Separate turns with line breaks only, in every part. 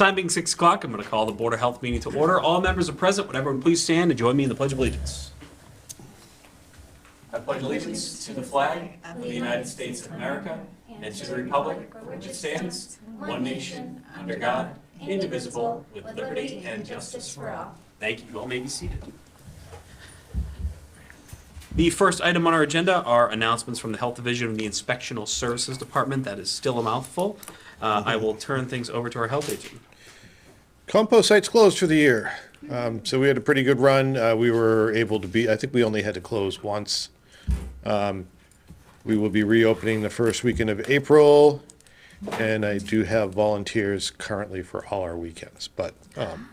Time being 6 o'clock, I'm going to call the Board of Health meeting to order. All members are present. Would everyone please stand and join me in the Pledge of Allegiance? I pledge allegiance to the flag of the United States of America and to the republic for which it stands, one nation, under God, indivisible, with liberty and justice for all. Thank you. You all may be seated. The first item on our agenda are announcements from the Health Division of the Inspectional Services Department. That is still a mouthful. I will turn things over to our health agent.
Compost site's closed for the year. So we had a pretty good run. We were able to I think we only had to close once. We will be reopening the first weekend of April. And I do have volunteers currently for all our weekends. But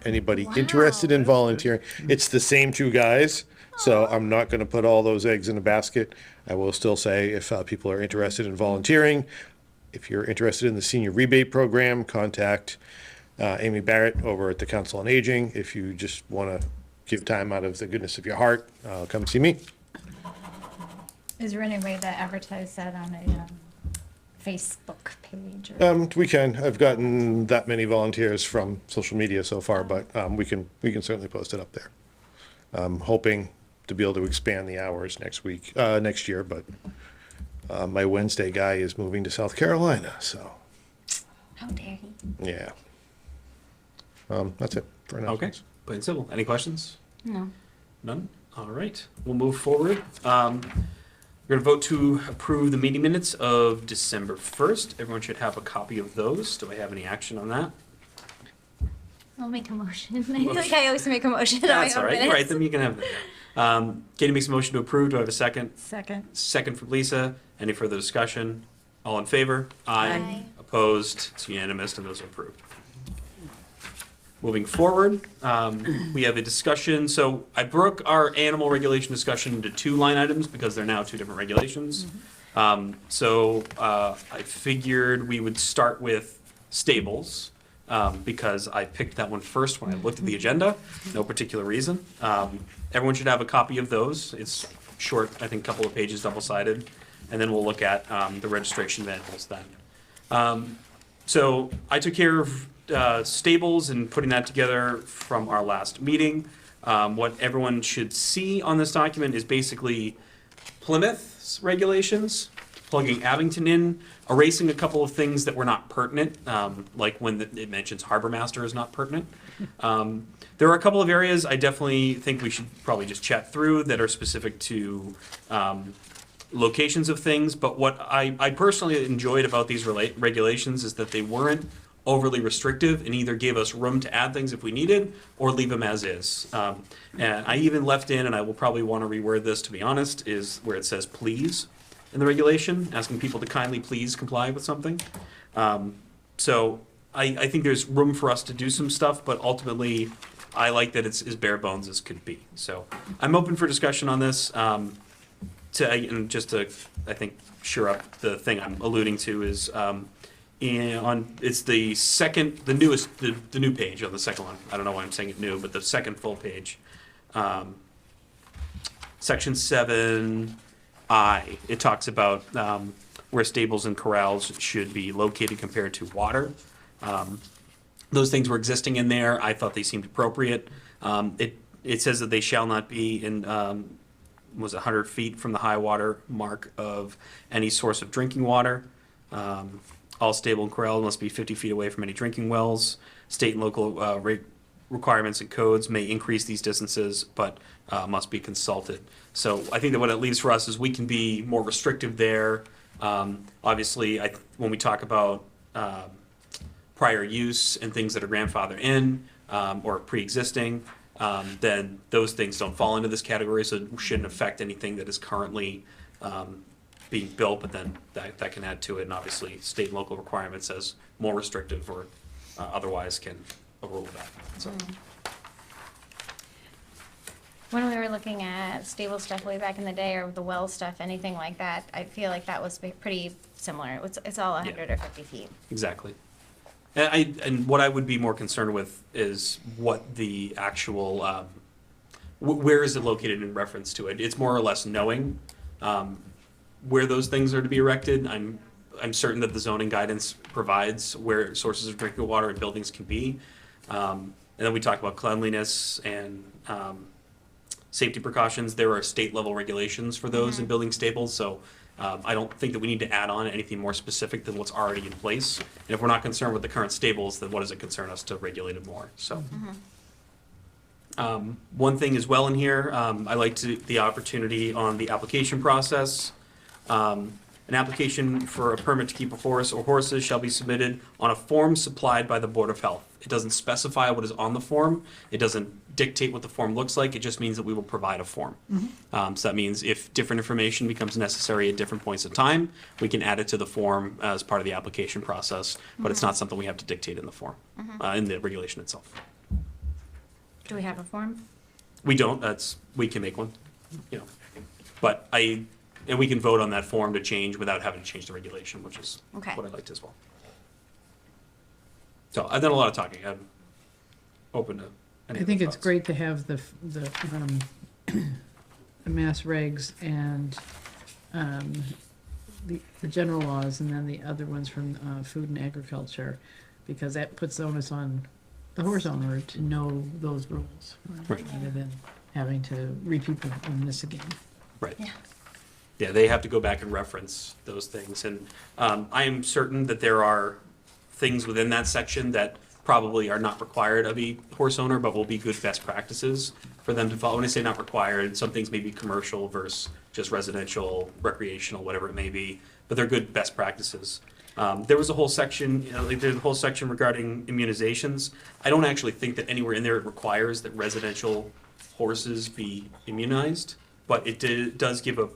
anybody interested in volunteering, it's the same two guys. So I'm not going to put all those eggs in a basket. I will still say if people are interested in volunteering, if you're interested in the senior rebate program, contact Amy Barrett over at the Council on Aging. If you just want to give time out of the goodness of your heart, come see me.
Is there any way to advertise that on a Facebook page? Or?
We can. I've gotten that many volunteers from social media so far, but we can certainly post it up there. I'm hoping to be able to expand the hours next year, but my Wednesday guy is moving to South Carolina, so.
How dare he?
Yeah. That's it for
Okay,
announcements.
plain and simple. Any questions?
No.
None? All right, we'll move forward. We're going to vote to approve the meeting minutes of December 1st. Everyone should have a copy of those. Do I have any action on that?
I'll make a motion. I feel like I always make a motion.
That's all right. All right, then you can have that. Katie makes a motion to approve. Do I have a second?
Second.
Second from Lisa. Any further discussion? All in favor?
Aye.
Opposed? It's unanimous and those are approved. Moving forward, we have a discussion. So I broke our animal regulation discussion into two line items because they're now two different regulations. So I figured we would start with stables because I picked that one first when I looked at the agenda. No particular reason. Everyone should have a copy of those. It's short, I think, couple of pages, double-sided. And then we'll look at the registration manuals then. So I took care of stables and putting that together from our last meeting. What everyone should see on this document is basically Plymouth's regulations, plugging Abington in, erasing a couple of things that were not pertinent, like when it mentions harbor master is not pertinent. There are a couple of areas I definitely think we should probably just chat through that are specific to locations of things, but what I personally enjoyed about these regulations is that they weren't overly restrictive and either gave us room to add things if we needed or leave them as is. And I even left in, and I will probably want to reword this to be honest, is where it says please in the regulation, asking people to kindly please comply with something. So I think there's room for us to do some stuff, but ultimately I like that it's as bare bones as could be. So I'm open for discussion on this. And just to, I think, sure up the thing I'm alluding to is it's the second, the newest, the new page on the second one. I don't know why I'm saying it new, but the second full page. Section 7I, it talks about where stables and corrals should be located compared to water. Those things were existing in there. I thought they seemed appropriate. It says that they shall not be in, was 100 feet from the high water mark of any source of drinking water. All stable and corral must be 50 feet away from any drinking wells. State and local requirements and codes may increase these distances, but must be consulted. So I think that what it leaves for us is we can be more restrictive there. Obviously, when we talk about prior use and things that are grandfathered in or pre-existing, then those things don't fall into this category, so it shouldn't affect anything that is currently being built, but then that can add to it, and obviously state and local requirements as more restrictive or otherwise can overrule that. So.
When we were looking at stable stuff way back in the day, or the well stuff, anything like that, I feel like that was pretty similar. It's all 100 or 50 feet.
Exactly. And what I would be more concerned with is what the actual, where is it located in reference to it? It's more or less knowing where those things are to be erected. I'm I'm certain that the zoning guidance provides where sources of drinking water and buildings can be. And then we talk about cleanliness and safety precautions. There are state level regulations for those in building stables, so I don't think that we need to add on anything more specific than what's already in place. And if we're not concerned with the current stables, then what does it concern us to regulate it more? So. One thing as well in here, I liked the opportunity on the application process. An application for a permit to keep a horse or horses shall be submitted on a form supplied by the Board of Health. It doesn't specify what is on the form. It doesn't dictate what the form looks like. It just means that we will provide a form. So that means if different information becomes necessary at different points of time, we can add it to the form as part of the application process, but it's not something we have to dictate in the form, in the regulation itself.
Do we have a form?
We don't, we can make one, but and we can vote on that form to change without having to change the regulation, which is
Okay.
what I liked as well. So I've done a lot of talking. I'm open to any
I think
other
it's
thoughts.
great to have the mass regs and the general laws and then the other ones from food and agriculture, because that puts the onus on the horse owner to know those rules,
Right.
rather than having to repeat them on this again.
Right.
Yeah.
Yeah, they have to go back and reference those things. And I am certain that there are things within that section that probably are not required of a horse owner, but will be good best practices for them to follow. When I say not required, some things may be commercial versus just residential, recreational, whatever it may be, but they're good best practices. There was a whole section, there's a whole section regarding immunizations. I don't actually think that anywhere in there it requires that residential horses be immunized, but it does give a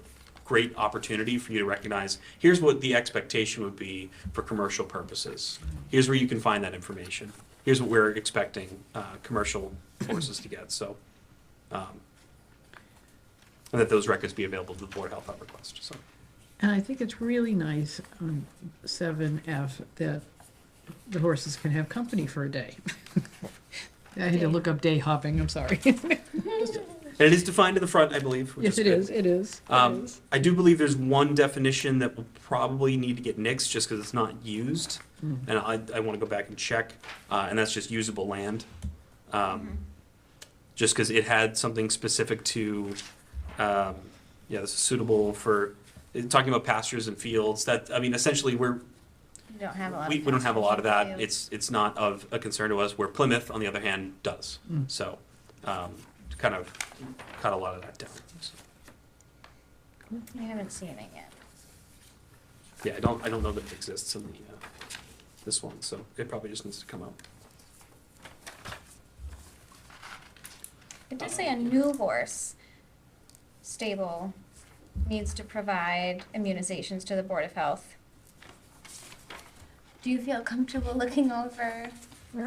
great opportunity for you to recognize, here's what the expectation would be for commercial purposes. Here's where you can find that information. Here's what we're expecting commercial horses to get, so. And that those records be available to the Board of Health at request, so.
And I think it's really nice on 7F that the horses can have company for a day. I had to look up day hopping, I'm sorry.
And it is defined in the front, I believe, which
Yes, it
good.
is, it is.
I do believe there's one definition that will probably need to get nixed just because it's not used. And I want to go back and check, and that's just usable land. Just because it had something specific to, this is suitable for, talking about pastures and fields, essentially
We don't have a lot.
we don't have a lot of that.
fields.
It's not of a concern to us, where Plymouth, on the other hand, does. So, kind of cut a lot of that down. So,
I haven't seen it yet.
yeah, I don't know that it exists in the this one, so it probably just needs to come out.
It does say a new horse stable needs to provide immunizations to the Board of Health. Do you feel comfortable looking over?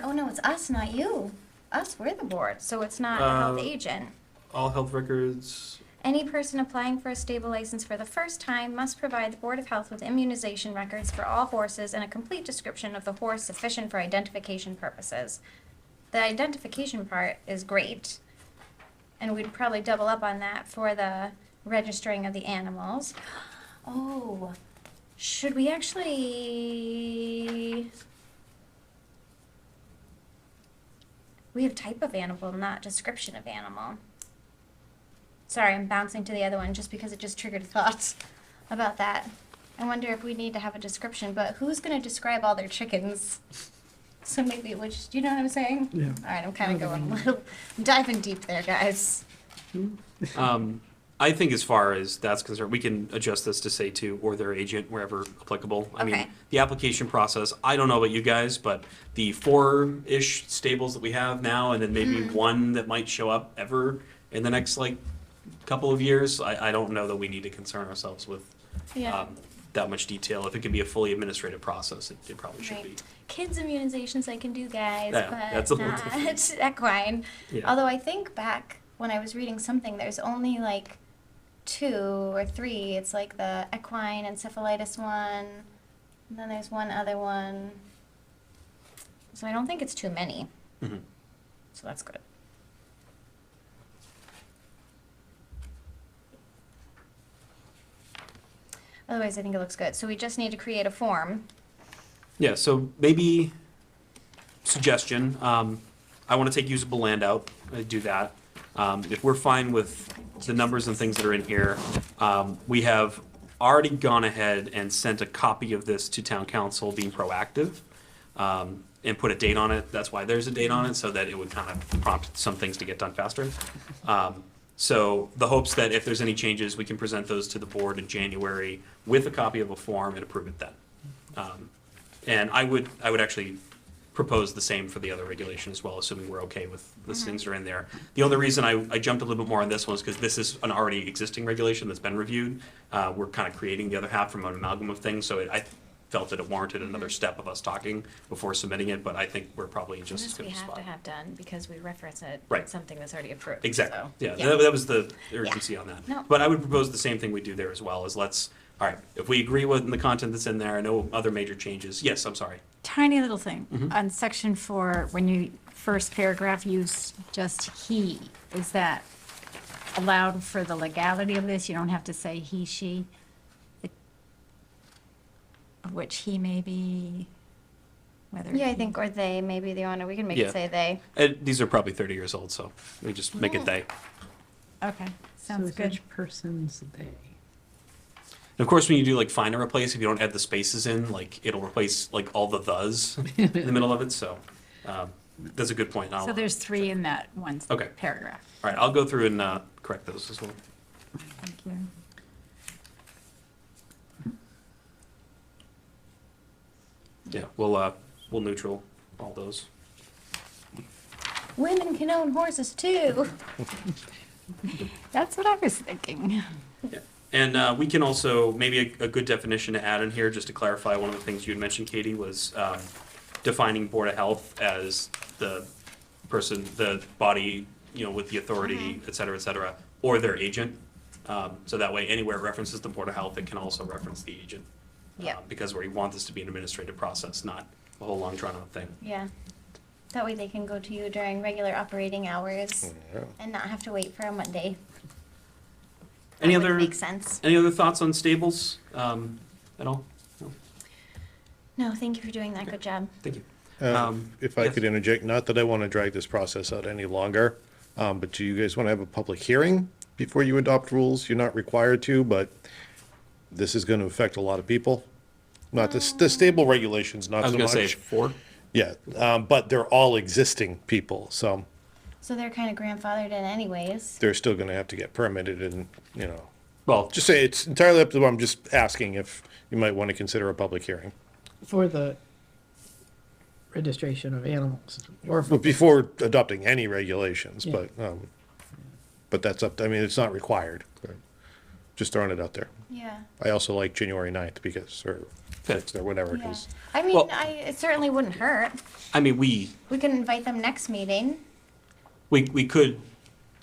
Oh, no, it's us, not you. Us, we're the board, so it's not a health agent.
All health records.
Any person applying for a stable license for the first time must provide the Board of Health with immunization records for all horses and a complete description of the horse sufficient for identification purposes. The identification part is great, and we'd probably double up on that for the registering of the animals. Oh, should we actually... We have type of animal, not description of animal. Sorry, I'm bouncing to the other one just because it just triggered thoughts about that. I wonder if we need to have a description, but who's going to describe all their chickens? So maybe it would just, you know what I'm saying?
Yeah.
All right, I'm kind of going a little, diving deep there, guys.
I think as far as that's concerned, we can adjust this to say to or their agent wherever applicable. I mean,
Okay.
the application process, I don't know about you guys, but the 4-ish stables that we have now, and then maybe one that might show up ever in the next couple of years, I don't know that we need to concern ourselves with
Yeah.
that much detail. If it can be a fully administrative process, it probably should be.
Right. Kids immunizations I can do, guys,
Yeah,
but
that's a little
not
different.
equine.
Yeah.
Although I think back when I was reading something, there's only 2 or 3. It's the equine encephalitis one, and then there's one other one. So I don't think it's too many.
Mhm.
So that's good. Otherwise, I think it looks good. So we just need to create a form.
Yeah, so maybe suggestion, I want to take usable land out, I do that. If we're fine with the numbers and things that are in here, we have already gone ahead and sent a copy of this to town council being proactive, and put a date on it. That's why there's a date on it, so that it would kind of prompt some things to get done faster. So the hopes that if there's any changes, we can present those to the board in January with a copy of a form and approve it then. And I would actually propose the same for the other regulation as well, assuming we're okay with the things that are in there. The only reason I jumped a little bit more on this one is because this is an already existing regulation that's been reviewed. We're kind of creating the other half from an amalgam of things, so I felt that it warranted another step of us talking before submitting it, but I think we're probably in just as
This
good
we
a
have
spot.
to have done because we reference it.
Right.
Something that's already approved.
Exactly,
so,
yeah, that was the urgency on that.
No.
But I would propose the same thing we do there as well, is all right, if we agree with the content that's in there, no other major changes, yes, I'm sorry.
Tiny little thing.
Mm-hmm.
On section 4, when you first paragraph use just he, is that allowed for the legality of this? You don't have to say he, she, of which he may be, whether.
Yeah, I
he-
think, or they, maybe the owner. We can make
Yeah.
it say they.
And these are probably 30 years old, so we just make it they.
Okay,
So
sounds
it's
good.
each person's they.
And of course, when you do like find and replace, if you don't add the spaces in, like it'll replace like all the thes in the middle of it. So that's a good point.
So there's 3 in that one
Okay.
paragraph.
All right, I'll go through and correct those as well.
Thank you.
Yeah, we'll neutral all those.
Women can own horses too.
That's what I was thinking.
Yeah. And we can also, maybe a good definition to add in here, just to clarify, one of the things you had mentioned, Katie, was defining Board of Health as the person, the body, with the authority, et cetera, or their agent. So that way, anywhere it references the Board of Health, it can also reference the agent.
Yeah.
Because we want this to be an administrative process, not a whole long drawn-out thing.
Yeah. That way they can go to you during regular operating hours
Yeah.
and not have to wait for a Monday.
Any
That would
other,
make sense.
any other thoughts on stables at all? No?
No, thank you for doing that. Good job.
Thank you.
If I
yes.
could interject, not that I want to drag this process out any longer, but do you guys want to have a public hearing before you adopt rules? You're not required to, but this is going to affect a lot of people. Not the stable regulations,
I
not
was
so
gonna say
much.
4.
Yeah, but they're all existing people, so
So they're kind of grandfathered in anyways.
they're still going to have to get permitted and,
Well,
just say it's entirely up to them. I'm just asking if you might want to consider a public hearing.
For the registration of animals, or
But before adopting any regulations,
Yeah.
but that's up, I mean, it's not required. Just throwing it out there.
Yeah.
I also like January 9th because, or 6th or whatever,
Yeah.
because
I mean,
Well-
it certainly wouldn't hurt.
I mean, we
We can invite them next meeting.
we could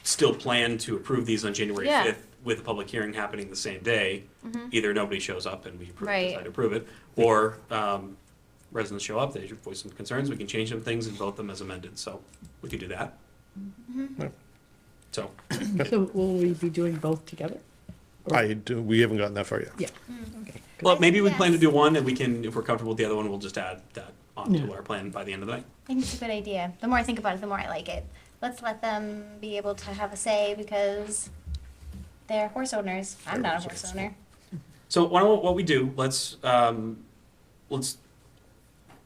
still plan to approve these on January
Yeah.
5th with a public hearing happening the same day. Either nobody shows up and we approve,
Right.
decide to approve it, or residents show up, they voice some concerns, we can change some things and vote them as amended, so we could do that. So,
so will we be doing both together?
we haven't gotten that far yet.
Yeah.
well, maybe we plan to
Yes.
do one and we can, if we're comfortable with the other one, we'll just add that onto
Yeah.
our plan by the end of the night.
I think it's a good idea. The more I think about it, the more I like it. Let's let them be able to have a say because they're horse owners. I'm not a horse owner.
So why don't, what we do, let's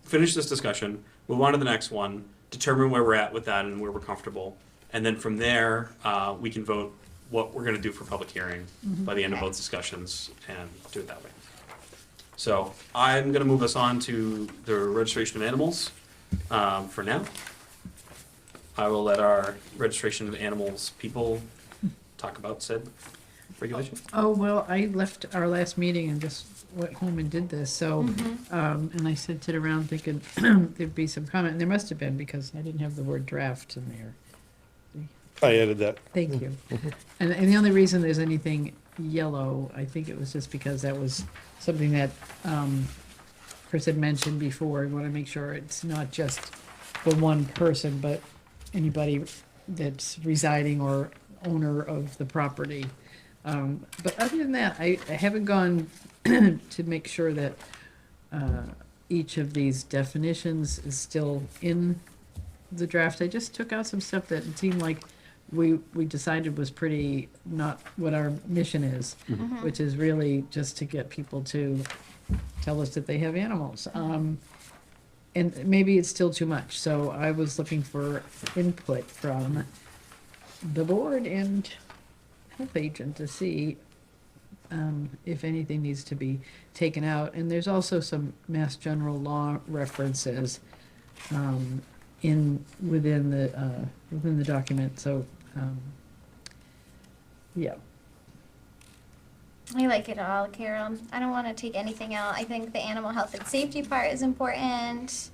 finish this discussion, move on to the next one, determine where we're at with that and where we're comfortable. And then from there, we can vote what we're gonna do for public hearing by the end of
Okay.
both discussions and do it that way. So I'm gonna move us on to the registration of animals, for now. I will let our registration of animals people talk about said regulation.
Oh, well, I left our last meeting and just went home and did this, so, and I sent it around thinking there'd be some comment, and there must have been, because I didn't have the word draft in there.
I added that.
Thank you. And the only reason there's anything yellow, I think it was just because that was something that, Chris had mentioned before. We want to make sure it's not just the one person, but anybody that's residing or owner of the property. But other than that, I haven't gone to make sure that each of these definitions is still in the draft. I just took out some stuff that it seemed like we decided was pretty not what our mission is, which is really just to get people to tell us that they have animals. And maybe it's still too much, so I was looking for input from the board and health agent to see if anything needs to be taken out. And there's also some Mass General Law references within the document, so, yeah.
I like it all, Carol. I don't want to take anything out. I think the animal health and safety part is important.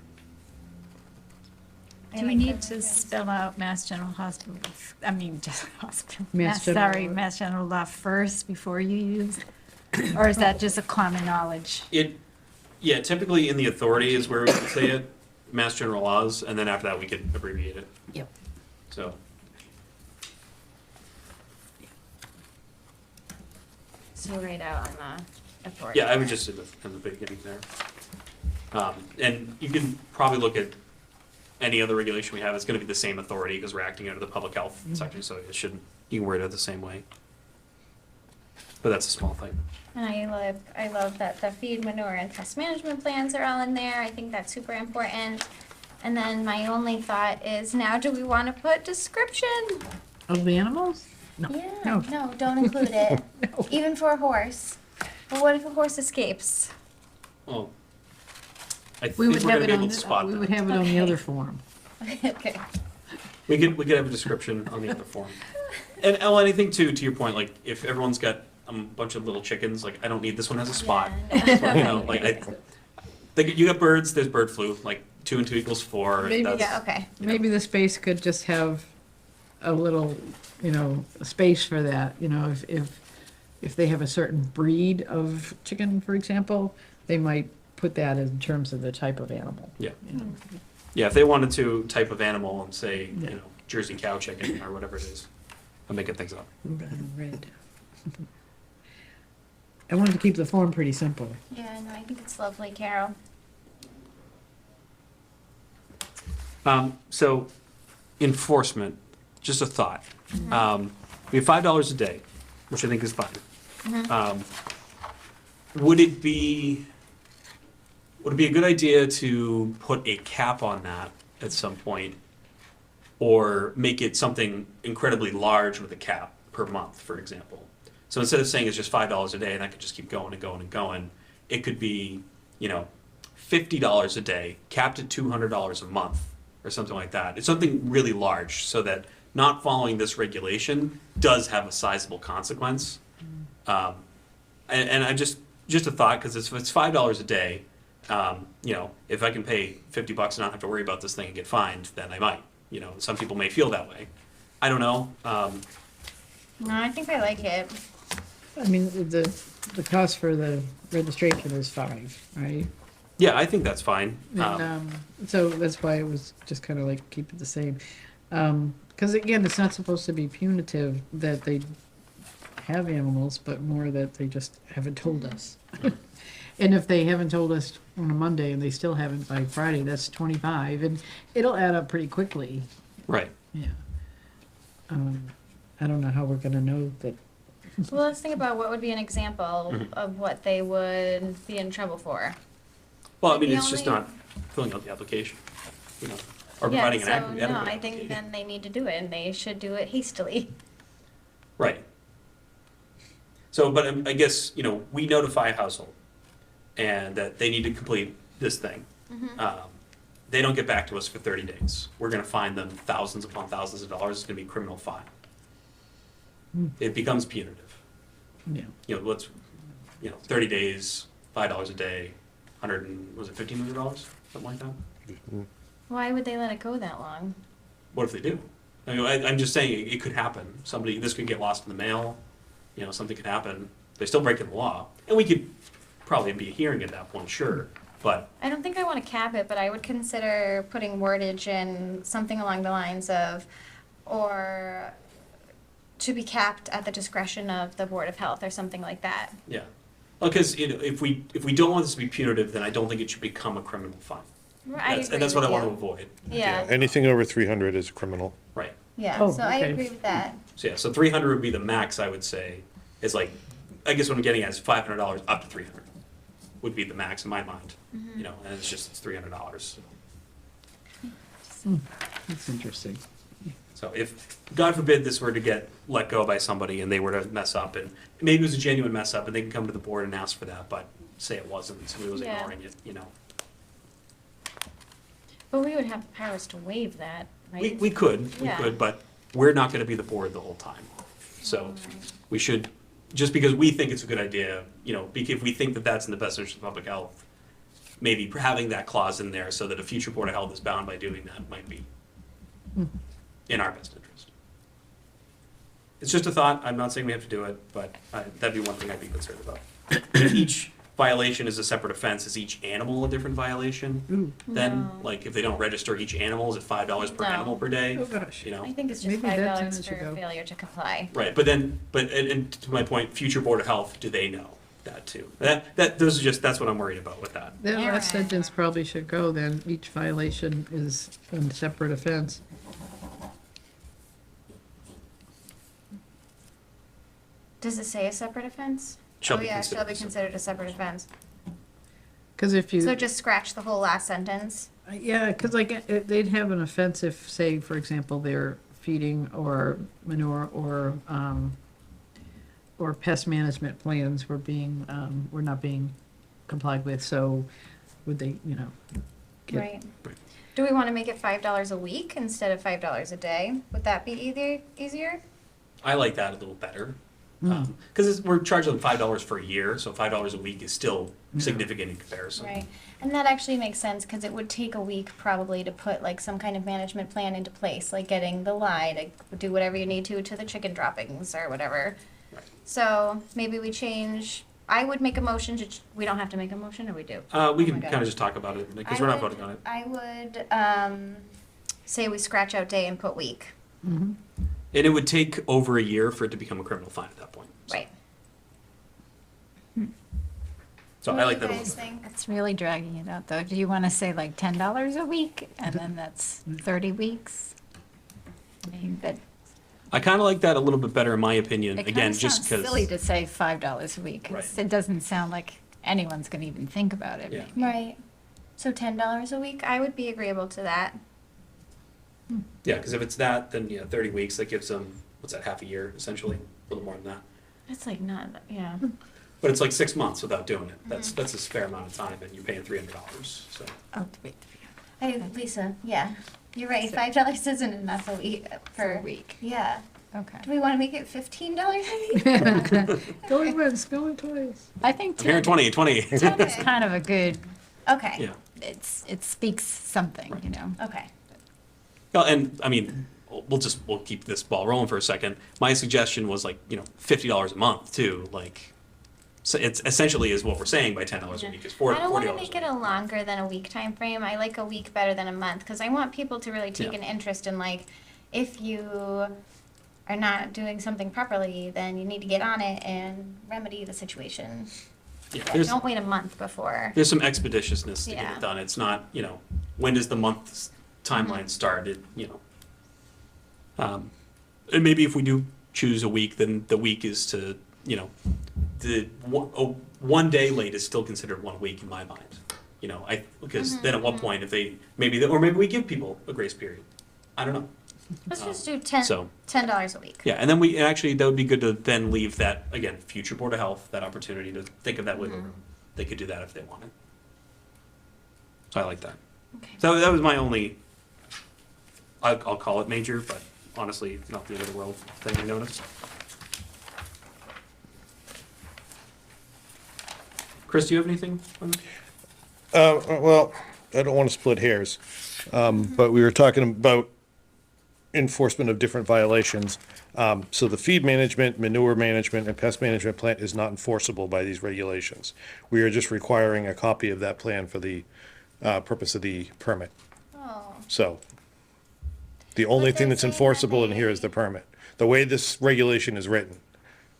I
Do we
like
need
the
to
reference.
spell out Mass General Hospital, just hospital,
Mass General
sorry,
Law.
Mass General Law first before you use? Or is that just a common knowledge?
Yeah, typically in the authority is where we would say it, Mass General Laws, and then after that, we could abbreviate it,
Yep.
so.
So right out on the authority.
Yeah, I would just in the beginning there. And you can probably look at any other regulation we have, it's gonna be the same authority, because we're acting under the public health section, so it shouldn't, you can word it the same way. But that's a small thing.
And I love that the feed, manure, and pest management plans are all in there. I think that's super important. And then my only thought is, now do we want to put description?
Of the animals? No.
Yeah, no, don't include it. Even for a horse. But what if a horse escapes?
Well, I
We
think
would
we're
have
gonna
it
be
on,
able to spot
we would
that.
have it on the
Okay.
other form.
Okay.
We could have a description on the other form. And anything too, to your point, like if everyone's got a bunch of little chickens, like I don't need this one as a spot.
Yeah,
You know, like you got birds, there's bird flu, like 2 and 2 equals 4.
Maybe,
that's-
Yeah, okay.
Maybe the space could just have a little, space for that, if they have a certain breed of chicken, for example, they might put that in terms of the type of animal.
Yeah.
you know.
Yeah, if they wanted to type of animal and say,
Yeah.
Jersey cow chicken or whatever it is, I'm making things up.
Red. I wanted to keep the form pretty simple.
Yeah, no, I think it's lovely, Carol.
So enforcement, just a thought. We have $5 a day, which I think is fine. Would it be a good idea to put a cap on that at some point? Or make it something incredibly large with a cap per month, for example? So instead of saying it's just $5 a day and that could just keep going and going and going, it could be, $50 a day, capped at $200 a month or something like that. It's something really large so that not following this regulation does have a sizable consequence. And I just a thought, because if it's $5 a day, if I can pay $50 and not have to worry about this thing and get fined, then I might. Some people may feel that way. I don't know.
No, I think I like it.
I mean, the cost for the registration is $5, right?
Yeah, I think that's fine.
And, so that's why it was just kind of like keep it the same. Because again, it's not supposed to be punitive that they have animals, but more that they just haven't told us. And if they haven't told us on a Monday and they still haven't by Friday, that's 25, and it'll add up pretty quickly.
Right.
Yeah. I don't know how we're gonna know that.
Well, let's think about what would be an example of what they would be in trouble for.
Well, I mean,
The
it's just
only-
not filling out the application, or
Yeah,
providing an
so,
adequate
no, I think
application.
then they need to do it, and they should do it hastily.
Right. So, but I guess, we notify a household and that they need to complete this thing. They don't get back to us for 30 days. We're gonna fine them thousands upon thousands of dollars. It's gonna be a criminal fine. It becomes punitive.
Yeah.
Let's, 30 days, $5 a day, was it $1,500? Something like that?
Why would they let it go that long?
What if they do? I mean, I'm just saying it could happen. This could get lost in the mail, something could happen. They're still breaking the law. And we could probably be a hearing at that point, sure, but,
I don't think I want to cap it, but I would consider putting wordage in something along the lines of, or to be capped at the discretion of the Board of Health or something like that.
Yeah. Because, if we don't want this to be punitive, then I don't think it should become a criminal fine. And that's what I want to avoid.
Yeah,
Anything over 300 is criminal.
Right.
yeah,
Oh,
so I
okay.
agree with that.
So yeah, so 300 would be the max, I would say, is like, I guess what I'm getting at is $500 up to 300 would be the max in my mind. You know, and it's $300.
That's interesting.
So if, God forbid, this were to get let go by somebody and they were to mess up, and maybe it was a genuine mess up, and they can come to the board and ask for that, but say it wasn't, somebody was
Yeah.
ignoring it, you know.
But we would have powers to waive that, right?
We could,
Yeah.
but we're not gonna be the board the whole time. So we should, just because we think it's a good idea, you know, if we think that that's in the best interest of public health, maybe having that clause in there so that a future Board of Health is bound by doing that might be in our best interest. It's just a thought, I'm not saying we have to do it, but that'd be one thing I'd be concerned about. If each violation is a separate offense, is each animal a different violation? Then,
No.
like, if they don't register each animal, is it $5 per
No.
animal per day?
Oh, gosh.
You know?
I think it's just
Maybe that
$5
sentence should
for
go.
failure to comply.
Right, and to my point, future Board of Health, do they know that too? That's what I'm worried about with that.
That
Aaron.
last sentence probably should go then, each violation is a separate offense.
Does it say a separate offense?
Shall
Oh,
be
yeah,
considered
shall be
a separate-
considered a separate offense.
Because if you.
So just scratch the whole last sentence?
Yeah, because like, they'd have an offense if, say, for example, they're feeding or manure or pest management plans were not being complied with, so would they, get-
Right.
Right.
Do we want to make it $5 a week instead of $5 a day? Would that be easier?
I like that a little better. Because we're charging them $5 for a year, so $5 a week is still significant in comparison.
Right. And that actually makes sense because it would take a week probably to put like some kind of management plan into place, like getting the lye to do whatever you need to the chicken droppings or whatever.
Right.
So maybe we change, I would make a motion to, we don't have to make a motion, or we do?
We
Oh
can
my God.
kind of just talk about it, because
I
we're not
would-
voting on it.
I would say we scratch out day and put week.
And it would take over a year for it to become a criminal fine at that point. So-
Right.
So I
What do
like
you
that a
guys
little bit.
think?
It's really dragging it out, though. Do you want to say like $10 a week, and then that's 30 weeks? I mean, that,
I kind of like that a little bit better, in my opinion,
it kind
again,
of
just
sounds silly
because.
to say $5 a week, 'cause
Right.
it doesn't sound like anyone's going to even think about it.
Yeah.
Right. So $10 a week, I would be agreeable to that.
Yeah, because if it's that, then 30 weeks, that gives them, what's that, half a year, essentially, a little more than that.
It's like not, yeah.
But it's like 6 months without doing it. That's a fair amount of time, and you're paying $300, so.
Oh, wait,
Hey, Lisa, yeah, you're right, $5 isn't enough a week
for
for,
a week.
yeah.
Okay.
Do we want to make it $15 a week?
Going once, going twice.
I think
I'm hearing
10
20.
10 is kind of a good,
Okay,
Yeah.
it speaks something, you know?
okay.
Well, and I mean, we'll keep this ball rolling for a second. My suggestion was like, $50 a month too. Like, so it's essentially is what we're saying by $10 a week is
I
$40.
don't want to
a
make
week.
it a longer than a week time frame. I like a week better than a month because I want people to really take
Yeah.
an interest in like, if you are not doing something properly, then you need to get on it and remedy the situation.
Yeah,
Yeah,
there's
don't wait a month before.
some expeditiousness to get
Yeah.
it done. It's not, when does the month's timeline start? And maybe if we do choose a week, then the week is to, one day late is still considered 1 week in my mind. Because then at what point if they, or maybe we give people a grace period. I don't know.
Let's just do $10 a week.
Yeah, and then that would be good to then leave that, again, future Board of Health, that opportunity to think of that wiggle room. They could do that if they wanted. So I like that.
Okay.
So that was my only, I'll call it major, but honestly, not the end of the world thing I noticed. Chris, do you have anything?
Well, I don't want to split hairs, but we were talking about enforcement of different violations. So the feed management, manure management, and pest management plan is not enforceable by these regulations. We are just requiring a copy of that plan for the purpose of the permit.
Oh,
So the only
But
thing
they're
that's
saying that
enforceable in here is
they-
the permit. The way this regulation is written,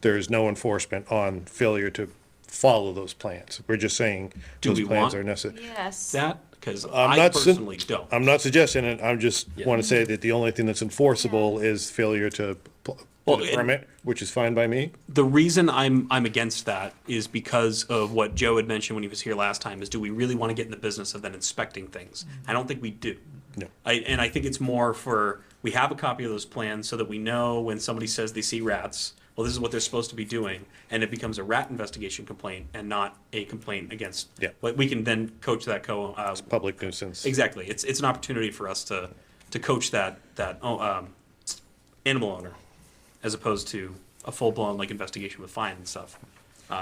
there is no enforcement on failure to follow those plans. We're just saying
Do
those
we
plans
want
are necessary.
Yes.
That, because
I'm
I
not
personally don't.
I'm not suggesting it, I'm just
Yeah.
want to say that the only thing that's enforceable is failure to
Well,
get a
and-
permit, which is fine by me.
The reason I'm against that is because of what Joe had mentioned when he was here last time, is do we really want to get in the business of then inspecting things? I don't think we do.
No.
And I think it's more for, we have a copy of those plans so that we know when somebody says they see rats, well, this is what they're supposed to be doing, and it becomes a rat investigation complaint and not a complaint against.
Yeah.
But we can then coach that
Public nuisance.
exactly. It's an opportunity for us to coach that animal owner, as opposed to a full blown like investigation with fine and stuff.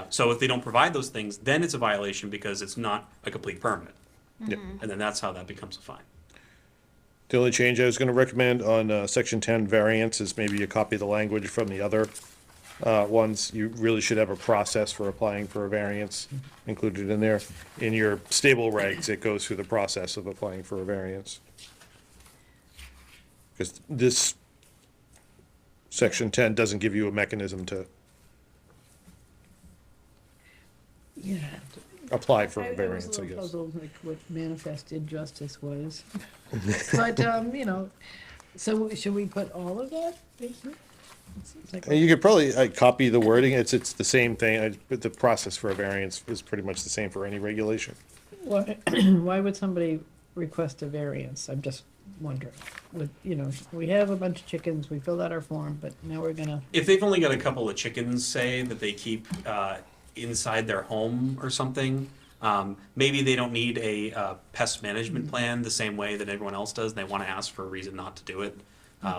So if they don't provide those things, then it's a violation because it's not a complete permit,
Yep.
and then that's how that becomes a fine.
The only change I was gonna recommend on, section 10 variance is maybe a copy of the language from the other, ones. You really should have a process for applying for a variance included in there. In your stable regs, it goes through the process of applying for a variance. Because this section 10 doesn't give you a mechanism to
Yeah.
apply for
I
a
was
variance,
a
I
little
guess.
puzzled, like, what manifest injustice was. But, you know, so should we put all of that? It seems like-
And you could probably, copy the wording, it's the same thing, but the process for a variance is pretty much the same for any regulation.
Why, why would somebody request a variance? I'm just wondering. You know, we have a bunch of chickens, we filled out our form, but now we're gonna,
If they've only got a couple of chickens, say, that they keep inside their home or something, maybe they don't need a pest management plan the same way that everyone else does, and they want to ask for a reason not to do it.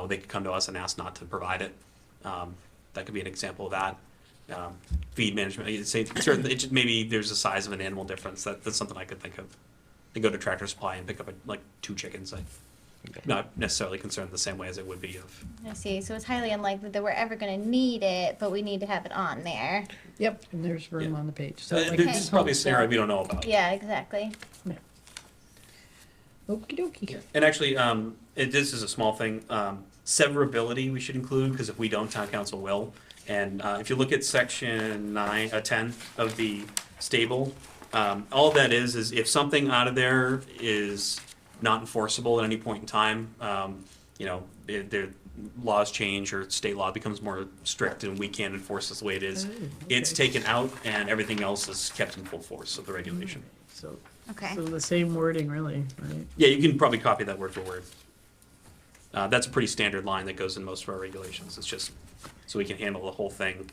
They could come to us and ask not to provide it. That could be an example of that. Feed management, you'd say, maybe there's a size of an animal difference, that's something I could think of. They go to Tractor Supply and pick up like 2 chickens, not necessarily concerned the same way as it would be of.
I see. So it's highly unlikely that we're ever going to need it, but we need to have it on there.
yep, and there's room
Yeah.
on the page. So like,
This is probably a scenario we don't know about.
Yeah, exactly.
okey dokey.
And actually, this is a small thing, severability we should include, because if we don't, town council will. And if you look at section 10 of the stable, all that is if something out of there is not enforceable at any point in time, you know, their laws change or state law becomes more strict and we can't enforce this the way it is, it's taken out and everything else is kept in full force of the regulation.
So,
Okay.
so the same wording, really, right?
Yeah, you can probably copy that word for word. That's a pretty standard line that goes in most of our regulations. It's just so we can handle the whole thing.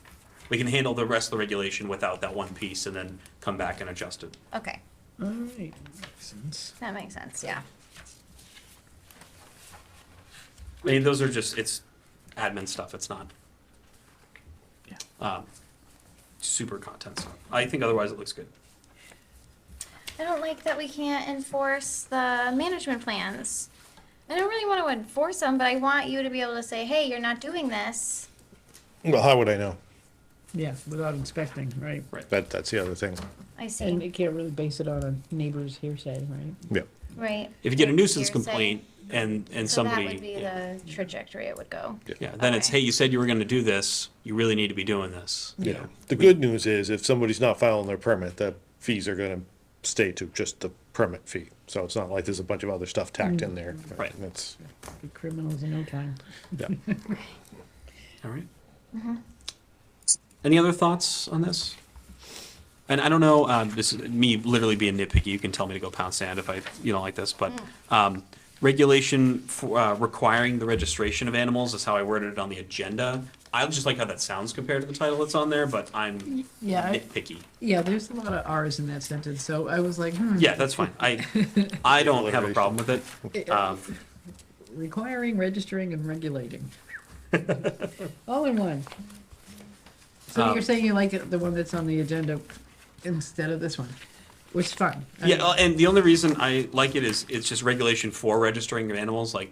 We can handle the rest of the regulation without that one piece and then come back and adjust it.
Okay.
All right, makes sense.
That makes sense. Yeah.
I mean, those are just, it's admin stuff. It's not super content stuff. I think otherwise it looks good.
I don't like that we can't enforce the management plans. I don't really want to enforce them, but I want you to be able to say, hey, you're not doing this.
Well, how would I know?
Yeah, without inspecting, right?
That's the other thing.
I see.
And you can't really base it on a neighbor's hearsay, right?
Yeah.
Right.
If you get a nuisance
Hearsay.
complaint and
So
somebody.
that would be the trajectory it would go.
Yeah, then it's,
Okay.
hey, you said you were gonna do this, you really need to be doing this. You
Yeah.
know?
The good news is if somebody's not filing their permit, the fees are gonna stay to just the permit fee. So it's not like there's a bunch of other stuff tacked in there.
Right.
That's,
Be criminals in no time.
yeah.
All right. Any other thoughts on this? And I don't know, this is me literally being nitpicky, you can tell me to go pound sand if you don't like this, but, regulation for, requiring the registration of animals is how I worded it on the agenda. I just like how that sounds compared to the title that's on there, but I'm
Yeah,
nitpicky.
Yeah, there's a lot of R's in that sentence, so I was like,
Yeah, that's fine. I don't have a problem with it.
requiring, registering, and regulating. All in one. So you're saying you like it, the one that's on the agenda instead of this one, which is fine.
Yeah, and the only reason I like it is it's just regulation for registering of animals, like,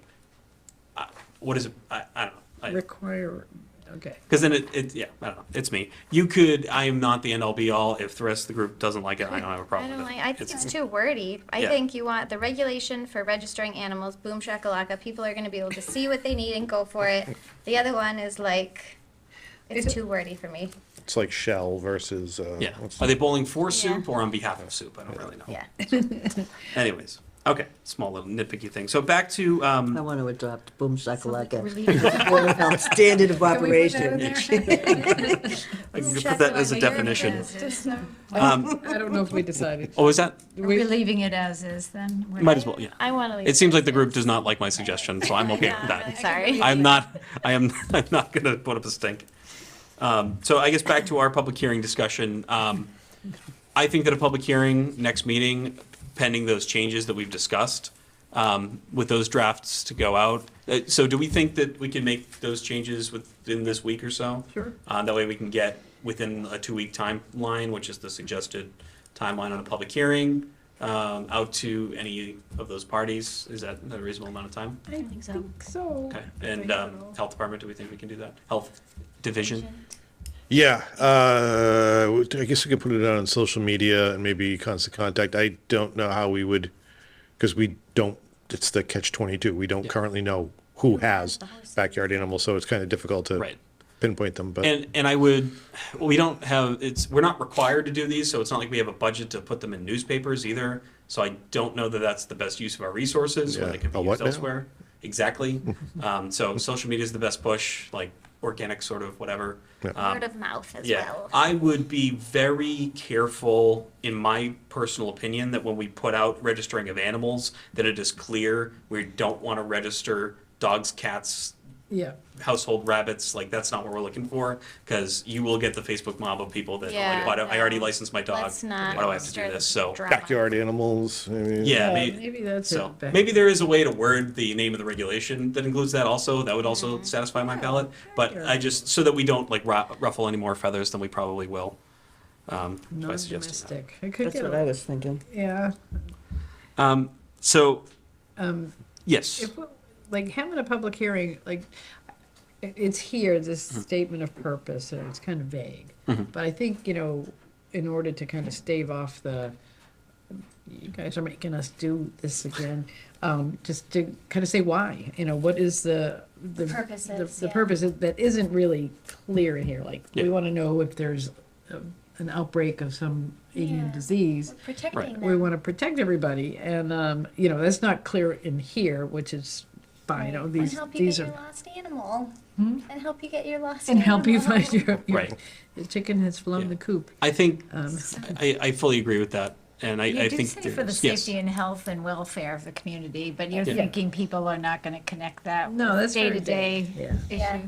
what is it? I don't know.
Require, Okay.
Because then yeah, I don't know, it's me. I am not the end all be all. If the rest of the group doesn't like it, I don't have a
I
problem
don't
with
like,
it.
I think it's too wordy. I
Yeah.
think you want the regulation for registering animals, boom shakalaka, people are gonna be able to see what they need and go for it. The other one is like, it's too wordy for me.
It's like shell versus,
Yeah.
what's
Are they bowling for
Yeah.
soup or on behalf of soup? I don't really know.
Yeah.
Anyways, okay, small little nitpicky thing. So back to,
I want to adopt boom shakalaka.
Relieve-
Board of Health standard of operation.
I can put that as a definition.
I don't know if we decided.
Oh, is that,
We,
We're leaving it as is then? We're-
might as well, yeah.
I wanna leave.
It seems like the group does not like my suggestion, so I'm okay with that.
Sorry.
I'm not gonna put up a stink. So I guess back to our public hearing discussion. I think that a public hearing next meeting, pending those changes that we've discussed, with those drafts to go out. So do we think that we can make those changes within this week or so?
Sure.
That way we can get within a 2-week timeline, which is the suggested timeline on a public hearing, out to any of those parties. Is that a reasonable amount of time?
I think so.
Okay, and health department, do we think we can do that? Health division?
Yeah, I guess we could put it out on social media and maybe constant contact. I don't know how we would, because we don't, it's the catch-22. We don't currently know who has backyard animals, so it's kind of difficult to
Right.
pinpoint them, but.
And we don't have, we're not required to do these, so it's not like we have a budget to put them in newspapers either. So I don't know that that's the best use of our resources, when
Yeah.
they can be
A what
used
now?
elsewhere. Exactly. So social media is the best push, like organic sort of whatever.
Word of mouth as
Yeah,
well.
I would be very careful, in my personal opinion, that when we put out registering of animals, that it is clear we don't want to register dogs, cats,
Yeah.
household rabbits. Like, that's not what we're looking for, because you will get the Facebook mob of people that are
Yeah,
like, I already
no.
licensed my dog.
Let's not
Why do I have to do
stir
this? So,
drama.
Backyard animals, I mean.
yeah,
Maybe that's
so
it.
maybe there is a way to word the name of the regulation that includes that also. That would also satisfy my palate. But I just, so that we don't like ruffle any more feathers than we probably will. By suggesting
Non-domestic. I could
That's
get,
what I was thinking.
yeah.
that. So,
Um,
yes.
If, like, having a public hearing, like, it's here, this
Mm-hmm.
statement of purpose, and it's kind of vague. But I think, in order to kind of stave off you guys are making us do this again, just to kind of say why, what is the
Purposes,
the
yeah.
purpose that isn't really clear in here, like, we
Yeah.
want to know if there's an outbreak of some avian
Yeah.
disease.
We're protecting them.
We want to protect everybody, and, that's not clear in here, which is fine.
And
These
help you
these
get
are,
your lost animal. And help you get your lost
and
animal.
help you find your
Right.
the chicken has flown
Yeah.
the coop.
I think,
Um,
I fully agree with that. And I
You do
think
say for the
there's- yes.
safety and health and welfare of the community, but you're
Yeah.
thinking people are not gonna connect that
No, that's
day
very
to day
vague, yeah.
Yeah.
issue.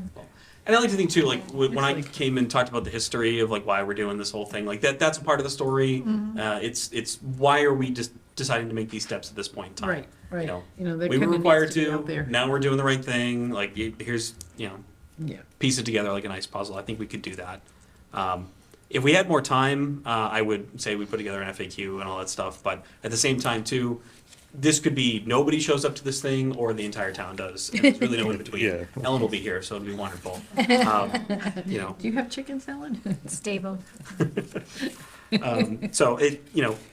And I like to think too, like when I
like-
came and talked about the history of like why we're doing this whole thing, like that's a part of the story. It's why are we just deciding to make these steps at this point in time?
Right, right.
know,
That
We were
kinda
required
needs to be
to.
out there.
Now we're doing the right thing. Like here's
Yeah.
piece it together like a nice puzzle. I think we could do that. If we had more time, I would say we put together an FAQ and all that stuff. But at the same time, too, this could be nobody shows up to this thing or the entire town does. And there's really no in between.
Yeah.
Ellen will be here, so it'll be wonderful.
Do you have chicken salad?
Stable.
So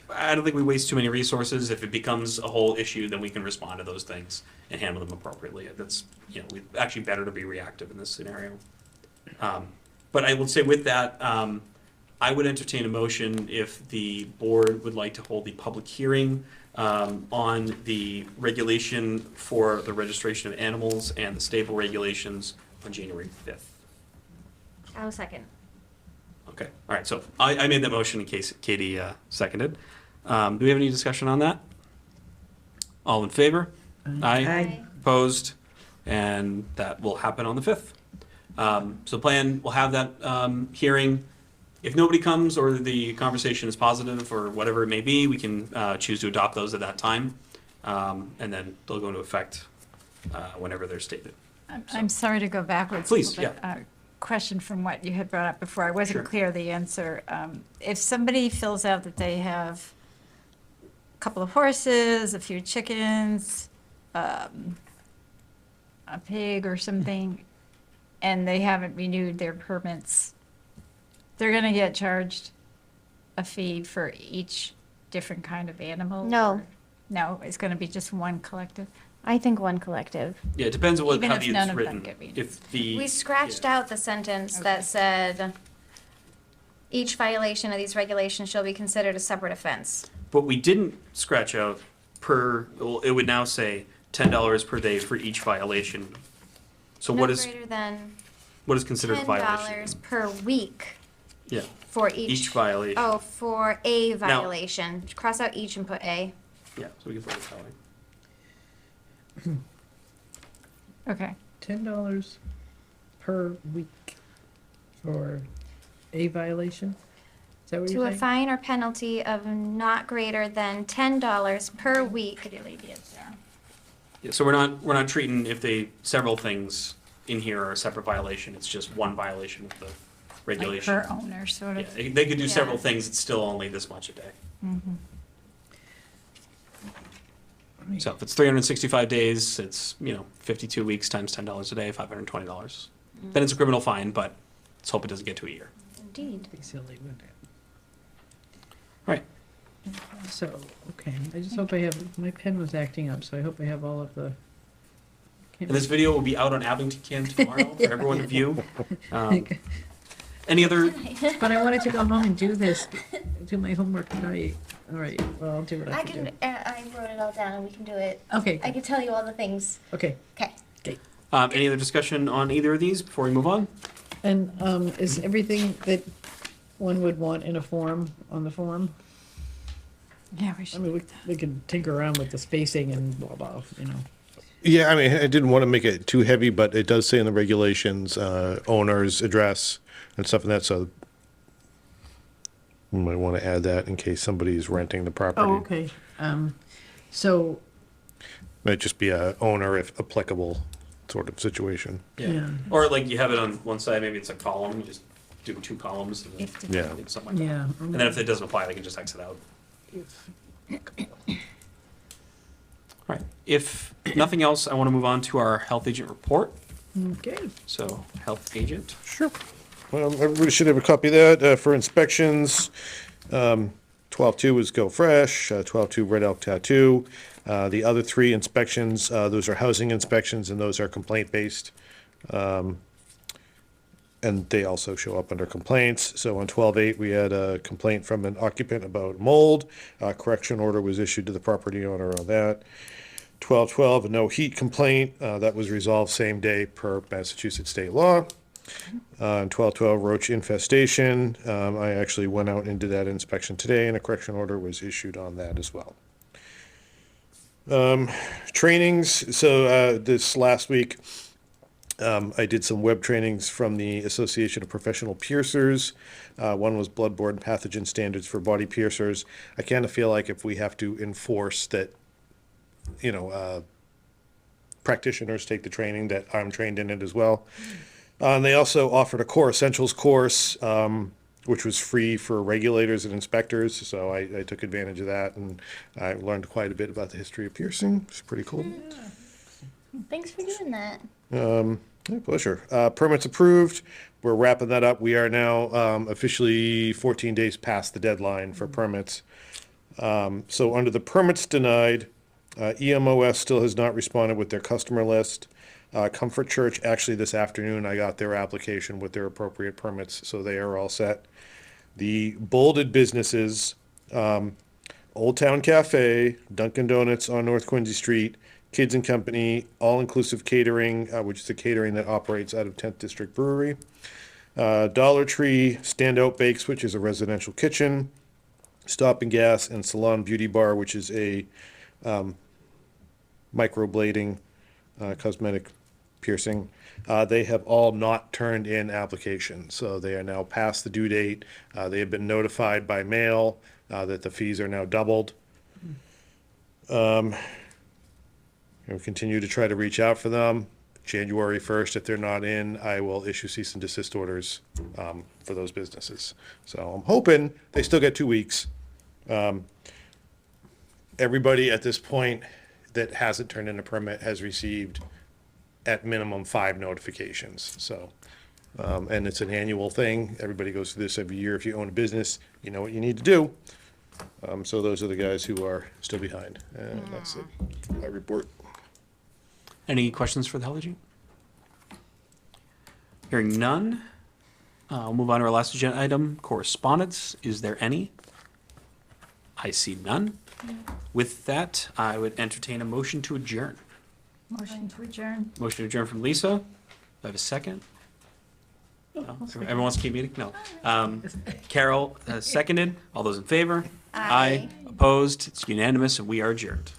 I don't think we waste too many resources. If it becomes a whole issue, then we can respond to those things and handle them appropriately. That's we actually better to be reactive in this scenario. But I will say with that, I would entertain a motion if the board would like to hold the public hearing on the regulation for the registration of animals and the stable regulations on January 5th.
I'll second.
Okay, all right, so I made that motion in case Katie seconded. Do we have any discussion on that? All in favor?
Aye.
Opposed? And that will happen on the 5th. So plan, we'll have that hearing. If nobody comes or the conversation is positive or whatever it may be, we can choose to adopt those at that time. And then they'll go into effect whenever they're stated.
I'm sorry to go backwards.
Please,
a little bit. Question from what you had brought up before. I wasn't
Sure.
clear the answer. If somebody fills out that they have a couple of horses, a few chickens, a pig or something, and they haven't renewed their permits, they're gonna get charged a fee for each different kind of animal?
No.
or- No, it's gonna be just one collective?
I think one collective.
Yeah, it depends on what,
Even
how
if
it's
none of them
written.
get renewed.
If the.
We scratched
yeah.
out the sentence
Okay.
that said, each violation of these regulations shall be considered a separate offense.
But we didn't scratch out well, it would now say $10 per day for each violation. So
No
what is,
greater than
what is considered a violation?
$10 per week
Yeah,
for each.
each violation.
Oh, for a violation. Cross out each and put a.
Yeah, so we can put it that way.
Okay,
$10 per week for a violation? Is that what
To
you're
a
saying?
fine or penalty of not greater than $10 per week.
could you leave it there?
Yeah, so we're not treating if several things in here are a separate violation, it's just one violation of the
Like
regulation.
per owner, sort
Yeah,
of?
they could do
Yeah.
several things, it's still only this much a day. So if it's 365 days, it's, 52 weeks times $10 a day, $520. Then it's a criminal fine, but let's hope it doesn't get to a year.
Indeed.
Be silly, wouldn't it?
Right.
So, okay, I just hope I have, my pen was acting up, so I hope I have all of the.
And this video will be out on Abington Cam tomorrow for everyone to view. Any other,
But I wanted to go home and do this, do my homework tonight. All right, well, I'll do what I can do.
I wrote it all down and we can do it.
Okay,
I can tell you all the things.
okay.
Okay.
any other discussion on either of these before we move on?
And, is everything that one would want in a form, on the form?
Yeah, we
I
should.
mean, we could tinker around with the spacing and blah, blah,
Yeah, I mean, I didn't want to make it too heavy, but it does say in the regulations, owner's address and stuff like that, so we might want to add that in case somebody's renting the property.
Oh, okay. So,
Might just be a owner if applicable sort of situation.
yeah,
Or like you have it on one side, maybe it's a column, you just do 2 columns. And then,
If the-
Yeah.
something like that.
yeah.
And then if it doesn't apply, they can just exit out. Right. If nothing else, I want to move on to our health agent report.
Okay.
So, health agent.
Sure. Well, everybody should have a copy of that for inspections. 12-2 was Go Fresh, 12-2 Red Elk Tattoo. The other 3 inspections, those are housing inspections, and those are complaint-based. And they also show up under complaints. So on 12-8, we had a complaint from an occupant about mold. Correction order was issued to the property owner on that. 12-12, a no heat complaint. That was resolved same day per Massachusetts state law. 12-12 roach infestation. I actually went out and did that inspection today, and a correction order was issued on that as well. Trainings. So this last week, I did some web trainings from the Association of Professional Piercers. One was bloodborne pathogen standards for body piercers. I kind of feel like if we have to enforce that, practitioners take the training, that I'm trained in it as well. They also offered a core essentials course, which was free for regulators and inspectors. So I took advantage of that, and I learned quite a bit about the history of piercing. It's pretty cool.
Thanks for doing that.
My pleasure. Permits approved. We're wrapping that up. We are now officially 14 days past the deadline for permits. So under the permits denied, EMOS still has not responded with their customer list. Comfort Church, actually this afternoon, I got their application with their appropriate permits, so they are all set. The bolded businesses, Old Town Cafe, Dunkin' Donuts on North Quincy Street, Kids and Company, All-Inclusive Catering, which is the catering that operates out of 10th District Brewery. Dollar Tree, Standout Bakes, which is a residential kitchen. Stop and Gas, and Salon Beauty Bar, which is a microblading, cosmetic piercing. They have all not turned in applications, so they are now past the due date. They have been notified by mail that the fees are now doubled. We'll continue to try to reach out for them. January 1st, if they're not in, I will issue cease and desist orders for those businesses. So I'm hoping they still get 2 weeks. Everybody at this point that hasn't turned in a permit has received at minimum 5 notifications, so. And it's an annual thing. Everybody goes through this every year. If you own a business, you know what you need to do. So those are the guys who are still behind. And that's it. My report.
Any questions for the Health Agent? Hearing none, we'll move on to our last agenda item, correspondence. Is there any? I see none. With that, I would entertain a motion to adjourn.
Motion to adjourn.
Motion to adjourn from Lisa. Do I have a second? No? Everyone wants to keep meeting? No. Carol, seconded. All those in favor?
Aye.
Opposed? It's unanimous, and we are adjourned.